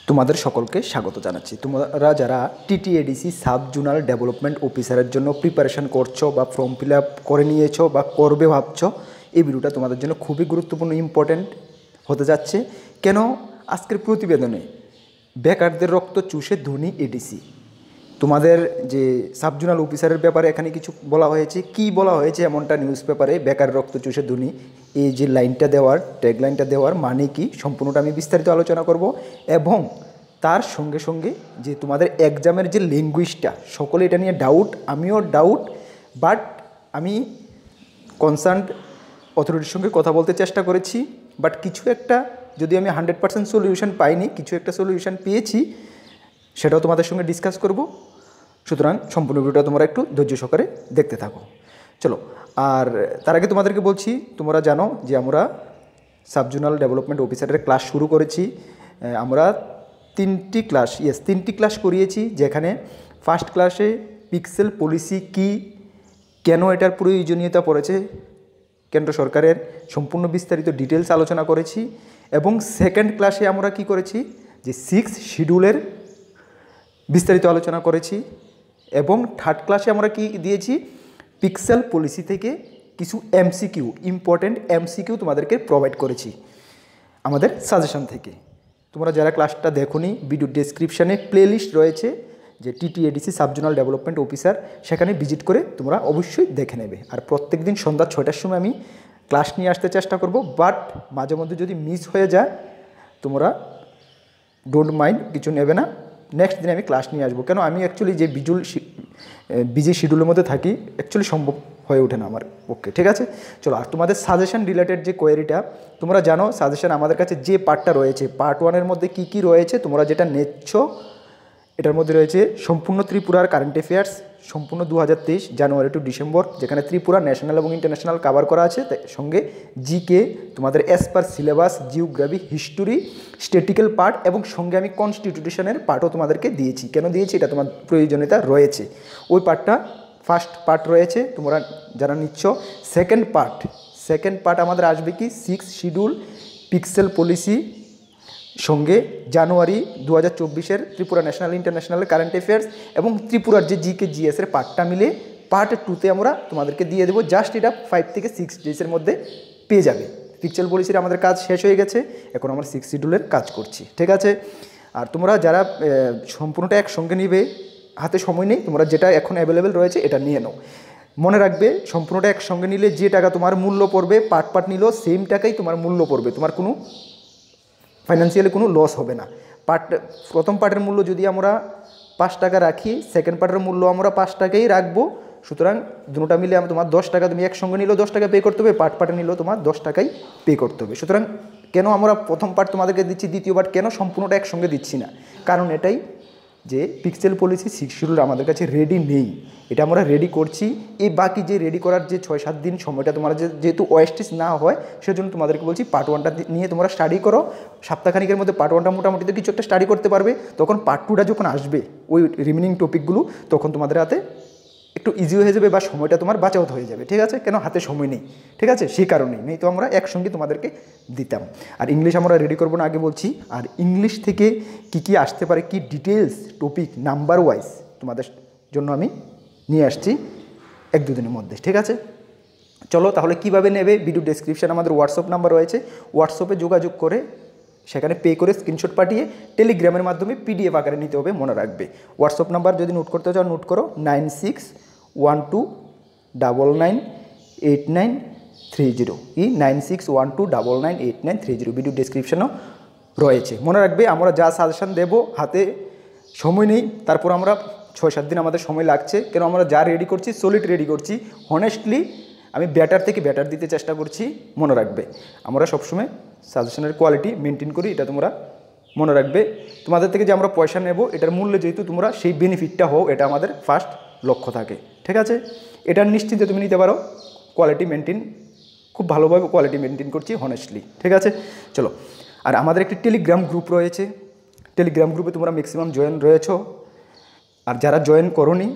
তোমাদের সকলকে স্বাগত জানাচ্ছি। তোমরা যারা টিটিএডিসি সাব জোনাল ডেভেলপমেন্ট অফিসারের জন্য প্রিপারেশন করছো বা ফর্ম ফিল আপ করে নিয়েছো বা করবে ভাবছো, এই ভিডিওটা তোমাদের জন্য খুবই গুরুত্বপূর্ণ ইম্পর্ট্যান্ট হতে যাচ্ছে। কেন? আজকের প্রতিবেদনে বেকারদের রক্ত চুষে ধনী এডিসি, তোমাদের যে সাব জোনাল অফিসারের ব্যাপারে এখানে কিছু বলা হয়েছে। কি বলা হয়েছে এমনটা নিউজ পেপারে, বেকার রক্ত চুষে ধনী, এই যে লাইনটা দেওয়ার, ট্যাগ লাইনটা দেওয়ার মানে কি, সম্পূর্ণটা আমি বিস্তারিত আলোচনা করব। এবং তার সঙ্গে সঙ্গে যে তোমাদের এক্সামের যে ল্যাঙ্গুয়েজটা, সকলে এটা নিয়ে ডাউট, আমিও ডাউট, বাট আমি কনসার্ন অথরিটির সঙ্গে কথা বলতে চেষ্টা করেছি। বাট কিছু একটা, যদি আমি 100% সলিউশন পাইনি, কিছু একটা সলিউশন পেয়েছি, সেটাও তোমাদের সঙ্গে ডিসকাস করব। সুতরাং সম্পূর্ণ ভিডিওটা তোমরা একটু ধৈর্য সহকারে দেখতে থাকো। চলো, আর তার আগে তোমাদেরকে বলছি, তোমরা জানো যে আমরা সাব জোনাল ডেভেলপমেন্ট অফিসারের ক্লাস শুরু করেছি। আমরা তিনটি ক্লাস করিয়েছি, যেখানে ফার্স্ট ক্লাসে পিক্সেল পলিসি কি, কেন এটার প্রয়োজনীয়তা পড়েছে কেন্দ্র সরকারের, সম্পূর্ণ বিস্তারিত ডিটেলস আলোচনা করেছি। এবং সেকেন্ড ক্লাসে আমরা কি করেছি, যে 6 শিডিউলের বিস্তারিত আলোচনা করেছি। এবং থার্ড ক্লাসে আমরা কি দিয়েছি, পিক্সেল পলিসি থেকে কিছু এমসিকিউ, ইম্পর্টেন্ট এমসিকিউ তোমাদেরকে প্রোভাইড করেছি আমাদের সাজেশন থেকে। তোমরা যারা ক্লাসটা দেখোনি, ভিডিও ডেসক্রিপশানে প্লেলিস্ট রয়েছে যে TTADC sub zonal development officer, সেখানে ভিজিট করে তোমরা অবশ্যই দেখে নেবে। আর প্রত্যেক দিন সন্ধ্যা 6টার সময় আমি ক্লাস নিয়ে আসতে চেষ্টা করব। বাট মাঝে মধ্যে যদি মিস হয়ে যায়, তোমরা ডোন্ট মাইন্ড, কিছু নেবে না, নেক্সট দিনে আমি ক্লাস নিয়ে আসবো। কেন? আমি অ্যাকচুয়ালি যে বিজি শিডিউলের মধ্যে থাকি, অ্যাকচুয়ালি সম্ভব হয়ে ওঠে না আমার পক্ষে। ঠিক আছে, চলো। আর তোমাদের সাজেশন রিলেটেড যে কোয়েরিটা, তোমরা জানো সাজেশন আমাদের কাছে যে পার্টটা রয়েছে, পার্ট 1-এর মধ্যে কি কি রয়েছে, তোমরা যেটা নিচ্ছ, এটার মধ্যে রয়েছে সম্পূর্ণ ত্রিপুরার কারেন্ট অ্যাফেয়ার্স, সম্পূর্ণ 2023 জানুয়ারি টু ডিসেম্বর, যেখানে ত্রিপুরা ন্যাশনাল এবং ইন্টারন্যাশনাল কভার করা আছে। সঙ্গে জিকে, তোমাদের as per syllabus, geography, history, স্ট্যাটিক্যাল part, এবং সঙ্গে আমি কনস্টিটিউশনের পার্টও তোমাদেরকে দিয়েছি। কেন দিয়েছি? এটা তোমার প্রয়োজনীয়তা রয়েছে। ওই পার্টটা ফার্স্ট পার্ট রয়েছে, তোমরা যারা নিচ্ছ। সেকেন্ড পার্ট আমাদের আসবে কি, 6 শিডিউল, পিক্সেল পলিসি, সঙ্গে জানুয়ারি 2024-এর Tripura national international current affairs, এবং ত্রিপুরার যে জিকে জিএসের পার্টটা মিলে পার্ট 2-তে আমরা তোমাদেরকে দিয়ে দেবো। জাস্ট এটা 5 থেকে 6 ডেজের মধ্যে পেয়ে যাবে। পিক্সেল পলিসির আমাদের কাজ শেষ হয়ে গেছে, এখন আমরা 6 শিডিউলের কাজ করছি। ঠিক আছে, আর তোমরা যারা সম্পূর্ণটা একসঙ্গে নিবে, হাতে সময় নেই, তোমরা যেটা এখন অ্যাভেলেবেল রয়েছে এটা নিয়ে নাও। মনে রাখবে, সম্পূর্ণটা একসঙ্গে নিলে যে টাকা তোমার মূল্য পড়বে, পার্ট নিলেও সেম টাকাই তোমার মূল্য পড়বে, তোমার কোনো ফাইন্যান্সিয়ালি কোনো লস হবে না। প্রথম পার্টের মূল্য যদি আমরা 5 টাকা রাখি, সেকেন্ড পার্টের মূল্য আমরা 5 টাকাই রাখবো। সুতরাং দুটোটা মিলে তোমার 10 টাকা, তুমি একসঙ্গে নিলেও 10 টাকা পে করতে হবে, পার্টে নিলেও তোমার 10 টাকাই পে করতে হবে। সুতরাং কেন আমরা প্রথম পার্ট তোমাদেরকে দিচ্ছি, দ্বিতীয় পার্ট কেন সম্পূর্ণটা একসঙ্গে দিচ্ছি না, কারণ এটাই যে পিক্সেল পলিসি 6 শিডিউল আমাদের কাছে রেডি নেই, এটা আমরা রেডি করছি। এই বাকি যে রেডি করার যে 6-7 দিন সময়টা তোমার যেহেতু ওয়েস্টেজ না হয়, সেজন্য তোমাদেরকে বলছি পার্ট 1টা নিয়ে তোমরা স্টাডি করো। সপ্তাহখানিকের মধ্যে পার্ট 1টা মোটামুটি তো কিছু একটা স্টাডি করতে পারবে। তখন পার্ট 2টা যখন আসবে, ওই রিমেনিং টপিকগুলো, তখন তোমাদের হাতে একটু ইজি হয়ে যাবে বা সময়টা তোমার বাঁচাও হয়ে যাবে। ঠিক আছে, কেন? হাতে সময় নেই। ঠিক আছে, সেই কারণেই নেই তো আমরা একসঙ্গে তোমাদেরকে দিতাম। আর ইংলিশ আমরা রেডি করবো না, আগে বলছি। আর ইংলিশ থেকে কি আসতে পারে, কি ডিটেলস টপিক নাম্বার ওয়াইজ তোমাদের জন্য আমি নিয়ে আসছি 1-2 দিনের মধ্যে। ঠিক আছে, চলো তাহলে কিভাবে নেবে, ভিডিও ডেসক্রিপশানে আমাদের হোয়াটসঅ্যাপ নাম্বার রয়েছে, হোয়াটসঅ্যাপে যোগাযোগ করে সেখানে পে করে স্ক্রিনশট পাঠিয়ে টেলিগ্রামের মাধ্যমে পিডিএফ আকারে নিতে হবে। মনে রাখবে, হোয়াটসঅ্যাপ নাম্বার যদি নোট করতে চাও নোট করো, 9612998930, 9612998930, ভিডিও ডেসক্রিপশানেও রয়েছে। মনে রাখবে, আমরা যা সাজেশান দেবো, হাতে সময় নেই, তারপর আমরা 6-7 দিন আমাদের সময় লাগছে। কেন? আমরা যা রেডি করছি সলিড রেডি করছি, হনেস্টলি আমি ব্যাটার থেকে ব্যাটার দিতে চেষ্টা করছি। মনে রাখবে, আমরা সবসময় সাজেশনের কোয়ালিটি মেনটেন করি, এটা তোমরা মনে রাখবে। তোমাদের থেকে যে আমরা পয়সা নেব, এটার মূল্য যেহেতু তোমরা সেই বেনিফিটটা হও, এটা আমাদের ফার্স্ট লক্ষ্য থাকে। ঠিক আছে, এটা নিশ্চিন্তে তুমি নিতে পারো। কোয়ালিটি মেনটেন, খুব ভালোভাবে কোয়ালিটি মেনটেন করছি হনেস্টলি। ঠিক আছে, চলো। আর আমাদের একটি টেলিগ্রাম গ্রুপ রয়েছে, টেলিগ্রাম গ্রুপে তোমরা ম্যাক্সিমাম জয়েন রয়েছো। আর যারা জয়েন করোনি,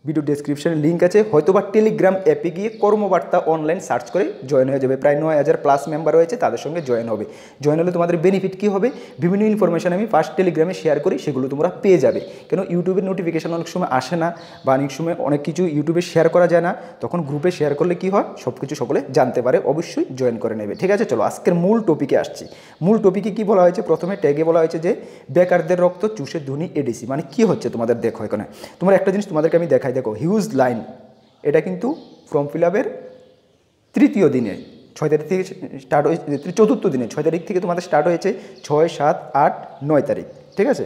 ভিডিও ডেসক্রিপশনে লিঙ্ক আছে, হয়তো বা টেলিগ্রাম অ্যাপে গিয়ে কর্মবার্তা অনলাইন সার্চ করে জয়েন হয়ে যাবে। প্রায় 9000 প্লাস মেম্বার রয়েছে, তাদের সঙ্গে জয়েন হবে। জয়েন হলে তোমাদের বেনিফিট কী হবে, বিভিন্ন ইনফরমেশন আমি ফার্স্ট টেলিগ্রামে শেয়ার করি, সেগুলো তোমরা পেয়ে যাবে। কেন ইউটিউবের নোটিফিকেশান অনেক সময় আসে না, বা অনেক সময় অনেক কিছু ইউটিউবে শেয়ার করা যায় না, তখন গ্রুপে শেয়ার করলে কী হয়, সব কিছু সকলে জানতে পারে। অবশ্যই জয়েন করে নেবে, ঠিক আছে। চলো আজকের মূল টপিকে আসছি। মূল টপিকে কী বলা হয়েছে, প্রথমে ট্যাগে বলা হয়েছে যে বেকারদের রক্ত চুষে ধনী এডিসি। মানে কী হচ্ছে তোমাদের দেখো, এখানে তোমরা একটা জিনিস তোমাদেরকে আমি দেখাই, দেখো হিউজ লাইন। এটা কিন্তু ফর্ম ফিল আপের তৃতীয় দিনে 6 তারিখ থেকে স্টার্ট হয়েছে, চতুর্থ দিনে 6 তারিখ থেকে তোমাদের স্টার্ট হয়েছে, 6, 7, 8, 9 তারিখ, ঠিক আছে।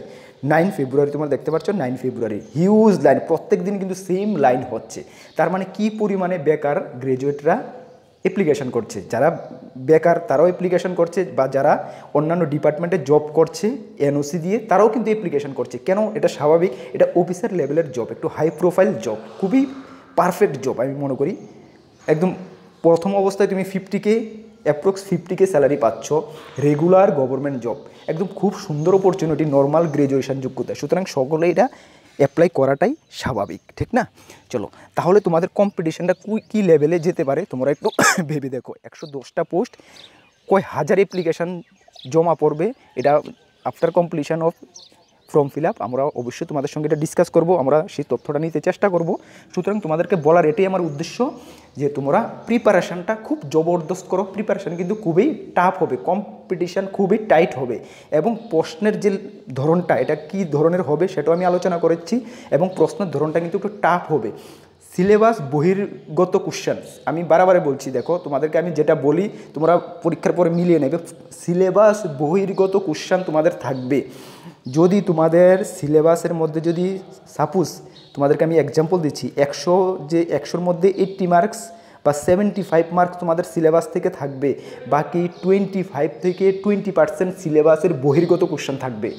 9 ফেব্রুয়ারি তোমরা দেখতে পাচ্ছ, 9 ফেব্রুয়ারি হিউজ লাইন, প্রত্যেক দিন কিন্তু সেম লাইন হচ্ছে। তার মানে কি পরিমাণে বেকার গ্র্যাজুয়েটরা অ্যাপ্লিকেশন করছে, যারা বেকার তারাও অ্যাপ্লিকেশন করছে, বা যারা অন্যান্য ডিপার্টমেন্টে জব করছে এনওসি দিয়ে তারাও কিন্তু অ্যাপ্লিকেশন করছে। কেন, এটা স্বাভাবিক, এটা অফিসার লেভেলের জব, একটু হাই প্রোফাইল জব, খুবই পারফেক্ট জব আমি মনে করি। একদম প্রথম অবস্থায় তুমি 50K অ্যাপ্রক্স 50K স্যালারি পাচ্ছ, রেগুলার গভর্নমেন্ট জব, একদম খুব সুন্দর অপরচুনিটি, নর্মাল গ্র্যাজুয়েশন যোগ্যতা। সুতরাং সকলে এটা অ্যাপ্লাই করাটাই স্বাভাবিক, ঠিক না। চলো তাহলে তোমাদের কম্পিটিশনটা কী লেভেলে যেতে পারে তোমরা একটু ভেবে দেখো। 110টা পোস্ট, কয় হাজার অ্যাপ্লিকেশান জমা পড়বে, এটা after completion of form fill up. আমরা অবশ্যই তোমাদের সঙ্গে এটা ডিসকাস করব, আমরা সেই তথ্যটা নিতে চেষ্টা করব। সুতরাং তোমাদেরকে বলার এটাই আমার উদ্দেশ্য যে তোমরা প্রিপারেশানটা খুব জবরদস্ত করো। প্রিপারেশান কিন্তু খুবই টাফ হবে, কম্পিটিশান খুবই টাইট হবে, এবং প্রশ্নের যে ধরনটা এটা কী ধরনের হবে সেটাও আমি আলোচনা করেছি, এবং প্রশ্নের ধরনটা কিন্তু একটু টাফ হবে। সিলেবাস বহির্গত কোশ্চেন আমি বারবার বলছি, দেখো তোমাদেরকে আমি যেটা বলি তোমরা পরীক্ষার পরে মিলিয়ে নেবে। সিলেবাস বহির্গত কোশ্চেন তোমাদের থাকবে। যদি তোমাদের সিলেবাসের মধ্যে যদি সাপোজ তোমাদেরকে আমি এক্সাম্পল দিচ্ছি, 100-র মধ্যে 80 মার্কস বা 75 মার্কস তোমাদের সিলেবাস থেকে থাকবে, বাকি 25 থেকে 20% সিলেবাসের বহির্গত কোশ্চেন থাকবে।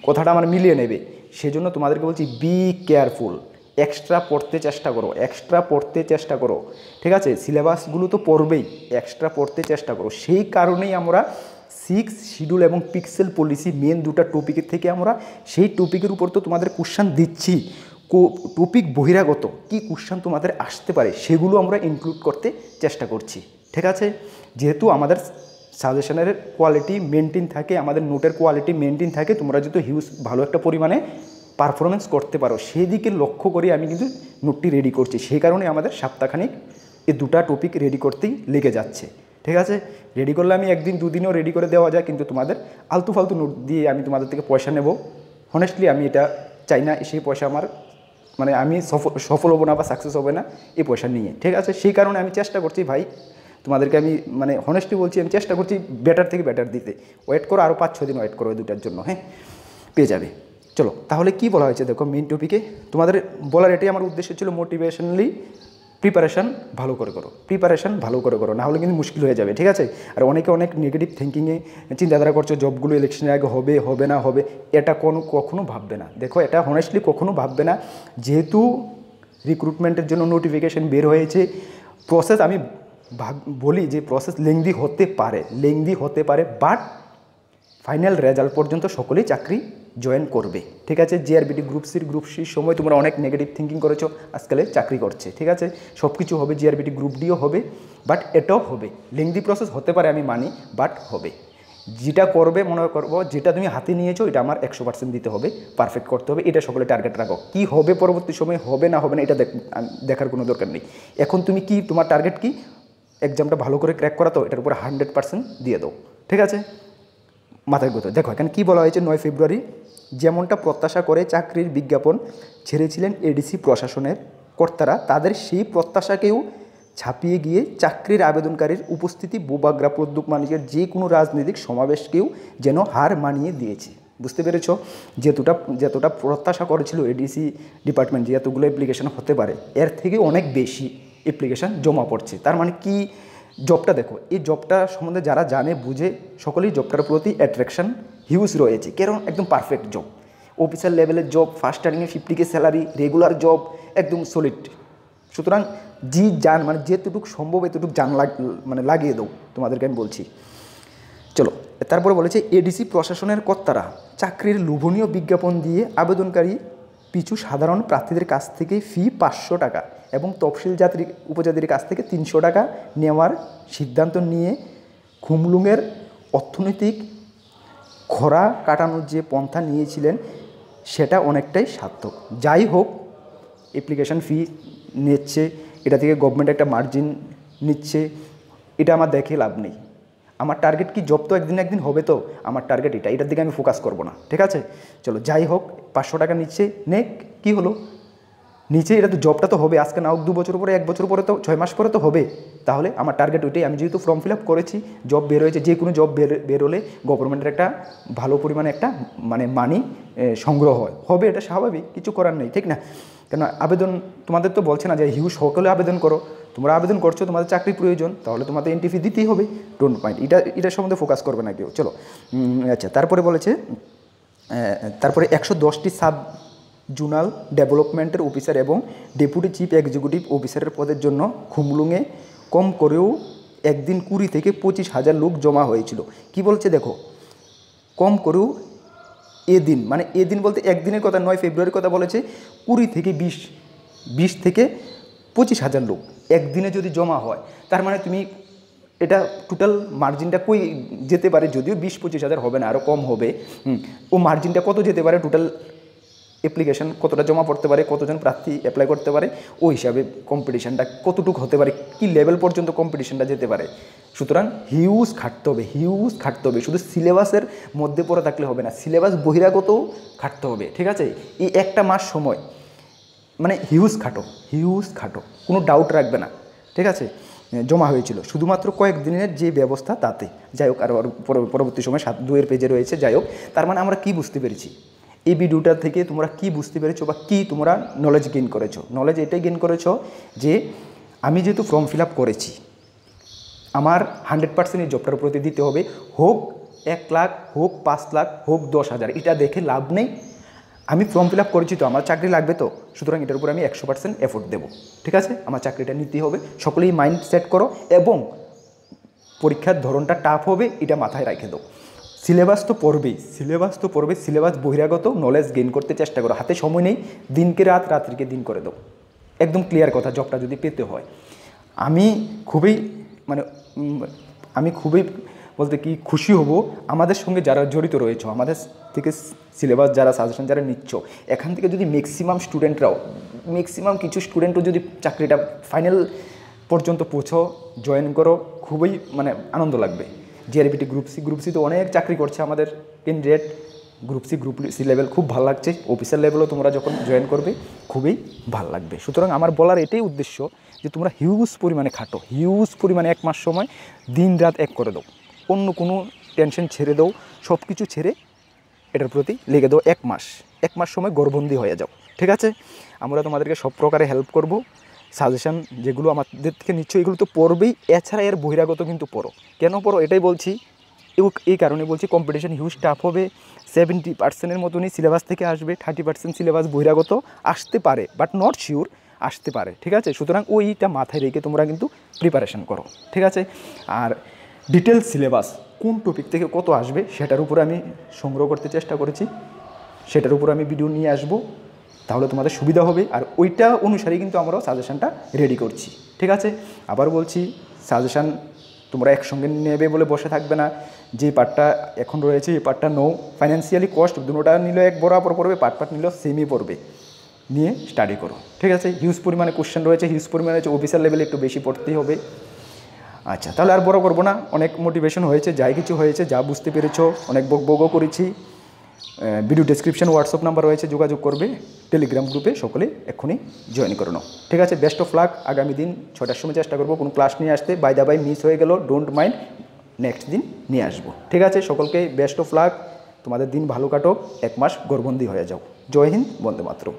কথাটা আমার মিলিয়ে নেবে। সেজন্য তোমাদেরকে বলছি বি কেয়ারফুল, এক্সট্রা পড়তে চেষ্টা করো, এক্সট্রা পড়তে চেষ্টা করো, ঠিক আছে। সিলেবাসগুলো তো পড়বেই, এক্সট্রা পড়তে চেষ্টা করো। সেই কারণেই আমরা 6 শিডিউল এবং পিক্সেল পলিসি মেন দুটো টপিকের থেকে আমরা সেই টপিকের উপর তো তোমাদের কোশ্চেন দিচ্ছি, টপিক বহিরাগত কি কোশ্চেন তোমাদের আসতে পারে সেগুলো আমরা ইনক্লুড করতে চেষ্টা করছি, ঠিক আছে। যেহেতু আমাদের সাজেশনের কোয়ালিটি মেনটেন থাকে, আমাদের নোটের কোয়ালিটি মেনটেন থাকে, তোমরা যেহেতু হিউজ ভালো একটা পরিমাণে পারফরমেন্স করতে পারো সেই দিকে লক্ষ্য করে আমি কিন্তু নোটটি রেডি করছি। সেই কারণে আমাদের সপ্তাহখানিক এই দুটো টপিক রেডি করতেই লেগে যাচ্ছে, ঠিক আছে। রেডি করলে আমি একদিন দুদিনও রেডি করে দেওয়া যায়, কিন্তু তোমাদের আলতু ফালতু নোট দিয়ে আমি তোমাদের থেকে পয়সা নেব, হনেস্টলি আমি এটা চাই না। সেই পয়সা আমার মানে আমি সফল হবো না বা সাকসেস হবে না এই পয়সা নিয়ে, ঠিক আছে। সেই কারণে আমি চেষ্টা করছি ভাই, তোমাদেরকে আমি মানে হনেস্টলি বলছি, আমি চেষ্টা করছি বেটার থেকে বেটার দিতে। ওয়েট করো, আরও 5-6 দিন ওয়েট করো এই দুটার জন্য, হ্যাঁ পেয়ে যাবে। চলো তাহলে কি বলা হয়েছে দেখো মেইন টপিকে, তোমাদের বলার এটাই আমার উদ্দেশ্য ছিল, মোটিভেশনালি প্রিপারেশান ভালো করে করো, প্রিপারেশান ভালো করে করো, না হলে কিন্তু মুশকিল হয়ে যাবে, ঠিক আছে। আর অনেকে অনেক নেগেটিভ থিঙ্কিংয়ে চিন্তাধারা করছো জবগুলো ইলেকশনের আগে হবে হবে না হবে, এটা কখনো ভাববে না। দেখো এটা হনেস্টলি কখনো ভাববে না, যেহেতু রিক্রুটমেন্টের জন্য নোটিফিকেশান বের হয়েছে, প্রসেস আমি বলি যে প্রসেস লেংদি হতে পারে, বাট ফাইনাল রেজাল্ট পর্যন্ত সকলেই চাকরি জয়েন করবে, ঠিক আছে। জিআরবিটি গ্রুপ সির সময় তোমরা অনেক নেগেটিভ থিঙ্কিং করেছো, আজকালে চাকরি করছে, ঠিক আছে। সব কিছু হবে, জিআরবিটি গ্রুপ ডিও হবে, বাট এটাও হবে। লেংদি প্রসেস হতে পারে আমি মানি, বাট হবে। যেটা করবে মনে করবো, যেটা তুমি হাতে নিয়েছো এটা আমার 100% দিতে হবে, পারফেক্ট করতে হবে, এটা সকলে টার্গেট রাখো। কি হবে পরবর্তী সময়, হবে না হবে না এটা দেখার কোনো দরকার নেই। এখন তুমি কি, তোমার টার্গেট কি, এক্সামটা ভালো করে ক্র্যাক করা, তো এটার উপরে 100% দিয়ে দাও, ঠিক আছে। মাথায় কথা দেখো এখানে কী বলা হয়েছে, 9 ফেব্রুয়ারি যেমনটা প্রত্যাশা করে চাকরির বিজ্ঞাপন ছেড়েছিলেন এডিসি প্রশাসনের কর্তারা, তাদের সেই প্রত্যাশাকেও ছাপিয়ে গিয়ে চাকরির আবেদনকারীর উপস্থিতি বোবাগ্রা প্রদ্যুৎ মানিকের যে কোনো রাজনৈতিক সমাবেশকেও যেন হার মানিয়ে দিয়েছে। বুঝতে পেরেছ, যতটা প্রত্যাশা করেছিল এডিসি ডিপার্টমেন্ট যে এতগুলো অ্যাপ্লিকেশন হতে পারে, এর থেকে অনেক বেশি অ্যাপ্লিকেশান জমা পড়ছে। তার মানে কি, জবটা দেখো, এই জবটা সম্বন্ধে যারা জানে বুঝে সকলেই জবটার প্রতি অ্যাট্রাকশন হিউজ রয়েছে, কারণ একদম পারফেক্ট জব, অফিসার লেভেলের জব, ফার্স্ট স্টার্টিংয়ে 50K স্যালারি, রেগুলার জব, একদম সলিড। সুতরাং মানে যেতটুকু সম্ভব এতটুকু মানে লাগিয়ে দাও, তোমাদেরকে আমি বলছি। চলো তারপরে বলেছে এডিসি প্রশাসনের কর্তারা চাকরির লোভনীয় বিজ্ঞাপন দিয়ে আবেদনকারী পিছু সাধারণ প্রার্থীদের কাছ থেকে ফি 500 টাকা এবং তফসিল জাতির উপজাতির কাছ থেকে 300 টাকা নেওয়ার সিদ্ধান্ত নিয়ে খুমলুঙের অর্থনৈতিক খরা কাটানোর যে পন্থা নিয়েছিলেন সেটা অনেকটাই সার্থক। যাই হোক, অ্যাপ্লিকেশন ফি নিচ্ছে, এটা থেকে গভর্নমেন্ট একটা মার্জিন নিচ্ছে, এটা আমার দেখে লাভ নেই। আমার টার্গেট কি, জব তো একদিন হবে, তো আমার টার্গেট এটার দিকে আমি ফোকাস করব না, ঠিক আছে। চলো যাই হোক, 500 টাকা নিচ্ছে, নে কী হলো, নিচে এটা তো জবটা তো হবে, আজকে না হোক 2 বছর পরে, 1 বছর পরে, তো 6 মাস পরে তো হবে। তাহলে আমার টার্গেট ওইটাই। আমি যেহেতু ফর্ম ফিল আপ করেছি, জব বের হয়েছে, যে কোনো জব বেরোলে গভর্নমেন্টের একটা ভালো পরিমাণে একটা মানে মানি সংগ্রহ হবে, এটা স্বাভাবিক, কিছু করার নেই, ঠিক না। কেন আবেদন তোমাদের তো বলছে না যে হিউজ সকলে আবেদন করো, তোমরা আবেদন করছো, তোমাদের চাকরি প্রয়োজন, তাহলে তোমাদের এন্ট্রি ফি দিতেই হবে, ডোন্ট মাইন্ড, এটার সম্বন্ধে ফোকাস করবে না কেউ। চলো আচ্ছা, তারপরে বলেছে তারপরে 110টি সাব জোনাল ডেভেলপমেন্টের অফিসার এবং ডেপুটি চিফ এক্সিকিউটিভ অফিসারের পদের জন্য খুমলুঙে কম করেও একদিন 20 থেকে 25,000 লোক জমা হয়েছিল। কি বলছে দেখো, কম করেও এদিন, মানে এদিন বলতে একদিনের কথা নয়, ফেব্রুয়ারির কথা বলেছে। 20 থেকে 20 থেকে 25,000 লোক একদিনে যদি জমা হয়, তার মানে তুমি এটা টোটাল মার্জিনটা কই যেতে পারে, যদিও 20-25,000 হবে না, আরও কম হবে। ও মার্জিনটা কত যেতে পারে, টোটাল অ্যাপ্লিকেশন কতটা জমা পড়তে পারে, কতজন প্রার্থী অ্যাপ্লাই করতে পারে, ওই হিসাবে কম্পিটিশানটা কতটুকু হতে পারে, কী লেভেল পর্যন্ত কম্পিটিশানটা যেতে পারে। সুতরাং হিউজ খাটতে হবে, শুধু সিলেবাসের মধ্যে পড়ে থাকলে হবে না, সিলেবাস বহিরাগতও খাটতে হবে, ঠিক আছে। এই একটা মাস সময় মানে হিউজ খাটো, কোনো ডাউট রাখবে না, ঠিক আছে। জমা হয়েছিল শুধুমাত্র কয়েকদিনের যে ব্যবস্থা তাতে। যাই হোক, আর পরবর্তী সময় 7-2 পেজে রয়েছে। যাই হোক, তার মানে আমরা কি বুঝতে পেরেছি, এই ভিডিওটা থেকে তোমরা কি বুঝতে পেরেছো বা কি তোমরা নলেজ গেইন করেছো? নলেজ এটাই গেইন করেছো যে আমি যেহেতু ফর্ম ফিল আপ করেছি, আমার 100% এই জবটার প্রতি দিতে হবে, হোক 1 লাখ, হোক 5 লাখ, হোক 10,000, এটা দেখে লাভ নেই। আমি ফর্ম ফিল আপ করেছি তো, আমার চাকরি লাগবে তো, সুতরাং এটার উপরে আমি 100% এফোর্ট দেবো, ঠিক আছে। আমার চাকরিটা নিতেই হবে, সকলেই মাইন্ড সেট করো এবং পরীক্ষার ধরনটা টাফ হবে, এটা মাথায় রেখে দাও। সিলেবাস তো পড়বেই, সিলেবাস বহিরাগত নলেজ গেইন করতে চেষ্টা করো, হাতে সময় নেই, দিনকে রাত, রাত্রিকে দিন করে দাও, একদম ক্লিয়ার কথা। জবটা যদি পেতে হয়, আমি খুবই বলতে কি খুশি হব, আমাদের সঙ্গে যারা জড়িত রয়েছে, আমাদের থেকে সিলেবাস যারা সাজেশন যারা নিচ্ছ, এখান থেকে যদি ম্যাক্সিমাম কিছু স্টুডেন্টও যদি চাকরিটা ফাইনাল পর্যন্ত পৌঁছো, জয়েন করো, খুবই আনন্দ লাগবে। জিআরবিটি গ্রুপ সি তো অনেক চাকরি করছে আমাদের ক্যান্ডিডেট, গ্রুপ সি লেভেল খুব ভালো লাগছে, অফিসার লেভেলও তোমরা যখন জয়েন করবে খুবই ভালো লাগবে। সুতরাং আমার বলার এটাই উদ্দেশ্য যে তোমরা হিউজ পরিমাণে খাটো, 1 মাস সময় দিন রাত এক করে দাও, অন্য কোনো টেনশন ছেড়ে দাও, সব কিছু ছেড়ে এটার প্রতি লেগে দাও। 1 মাস সময় গড়বন্দি হয়ে যাও, ঠিক আছে। আমরা তোমাদেরকে সব প্রকারে হেল্প করব। সাজেশান যেগুলো আমাদের থেকে নিচ্ছ এগুলো তো পড়বেই, এছাড়া এর বহিরাগত কিন্তু পড়ো। কেন পড়ো এটাই বলছি, এই কারণে বলছি, কম্পিটিশন হিউজ টাফ হবে। 70% মতনই সিলেবাস থেকে আসবে, 30% সিলেবাস বহিরাগত আসতে পারে, বাট নট শিওর, আসতে পারে, ঠিক আছে। সুতরাং ওইটা মাথায় রেখে তোমরা কিন্তু প্রিপারেশন করো, ঠিক আছে। আর ডিটেলস সিলেবাস কোন টপিক থেকে কত আসবে সেটার উপরে আমি সংগ্রহ করতে চেষ্টা করেছি, সেটার উপর আমি ভিডিও নিয়ে আসবো, তাহলে তোমাদের সুবিধা হবে। আর ওইটা অনুসারেই কিন্তু আমরাও সাজেশানটা রেডি করছি, ঠিক আছে। আবার বলছি, সাজেশান তোমরা একসঙ্গে নেবে বলে বসে থাকবে না, যে পার্টটা এখন রয়েছে এই পার্টটা নো, ফাইন্যান্সিয়ালি কস্ট দুটোটা নিলেও এক বরাবর পড়বে, পার্ট নিলেও সেমই পড়বে, নিয়ে স্টাডি করো, ঠিক আছে। হিউজ পরিমাণে কোশ্চেন রয়েছে, অফিসার লেভেলে একটু বেশি পড়তেই হবে। আচ্ছা, তাহলে আর বড় করবো না, অনেক মোটিভেশন হয়েছে, যাই কিছু হয়েছে, যা বুঝতে পেরেছো, অনেক বকবকও করেছি। ভিডিও ডেসক্রিপশন হোয়াটসঅ্যাপ নাম্বার রয়েছে, যোগাযোগ করবে। টেলিগ্রাম গ্রুপে সকলে এক্ষুনি জয়েন করে নাও, ঠিক আছে। Best of luck. আগামী দিন 6টার সময় চেষ্টা করবো কোনো ক্লাস নিয়ে আসতে, বাই মিস হয়ে গেল, ডোন্ট মাইন্ড, নেক্সট দিন নিয়ে আসবো, ঠিক আছে। সকলকে বেস্ট অফ লাক, তোমাদের দিন ভালো কাটো, 1 মাস গড়বন্দি হয়ে যাও। জয় হিন্দ, বন্দে মাতরম।